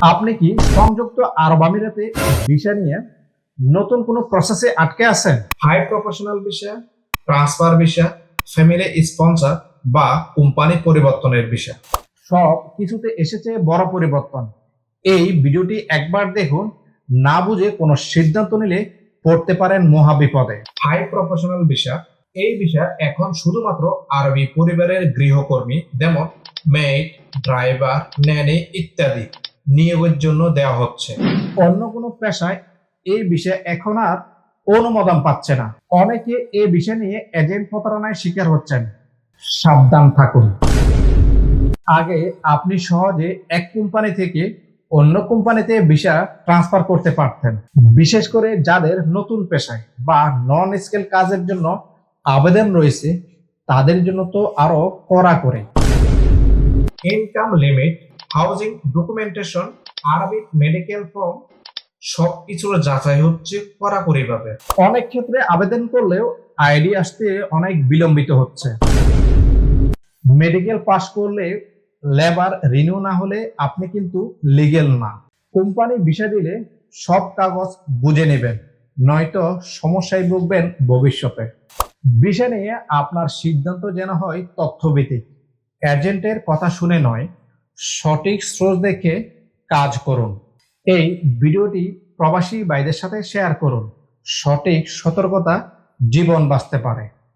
আপনি কি সংযুক্ত আরব আমিরাতে ভিসা নিয়ে নতুন কোনো প্রসেসে আটকে আছেন? High professional visa, transfer visa, family sponsor বা কোম্পানি পরিবর্তনের ভিসা, সব কিছুতে এসেছে বড় পরিবর্তন। এই ভিডিওটি একবার দেখুন, না বুঝে কোনো সিদ্ধান্ত নিলে পড়তে পারেন মহা বিপদে। হাই প্রফেশনাল ভিসা, এই ভিসা এখন শুধুমাত্র আরবি পরিবারের গৃহকর্মী যেমন মেড, ড্রাইভার, ন্যানি ইত্যাদি নিয়োগের জন্য দেওয়া হচ্ছে। অন্য কোনো পেশায় এই বিষয় এখন আর অনুমোদন পাচ্ছে না। অনেকে এই বিষয় নিয়ে এজেন্ট প্রতারণায় শিকার হচ্ছেন। সাবধান থাকুন। আগে আপনি সহজে এক কোম্পানি থেকে অন্য কোম্পানিতে ভিসা ট্রান্সফার করতে পারতেন, বিশেষ করে যাদের নতুন পেশায় বা নন স্কিল কাজের জন্য আবেদন রয়েছে তাদের জন্য তো আরো কড়া করে। Income limit, housing documentation, Arabic medical form সবকিছুর যাচাই হচ্ছে কড়াকড়ি ভাবে। অনেক ক্ষেত্রে আবেদন করলেও আইডি আসতে অনেক বিলম্বিত হচ্ছে। মেডিকেল পাস করলে লেবার রিনিউ না হলে আপনি কিন্তু লিগেল না। কোম্পানি ভিসা দিলে সব কাগজ বুঝে নেবেন, নয়তো সমস্যায় ভুগবেন ভবিষ্যতে। ভিসা নিয়ে আপনার সিদ্ধান্ত যেন হয় তথ্যভিত্তিক, এজেন্টের কথা শুনে নয়, সঠিক সোর্স দেখে কাজ করুন। এই ভিডিওটি প্রবাসী ভাইদের সাথে শেয়ার করুন। সঠিক সতর্কতা জীবন বাঁচতে পারে।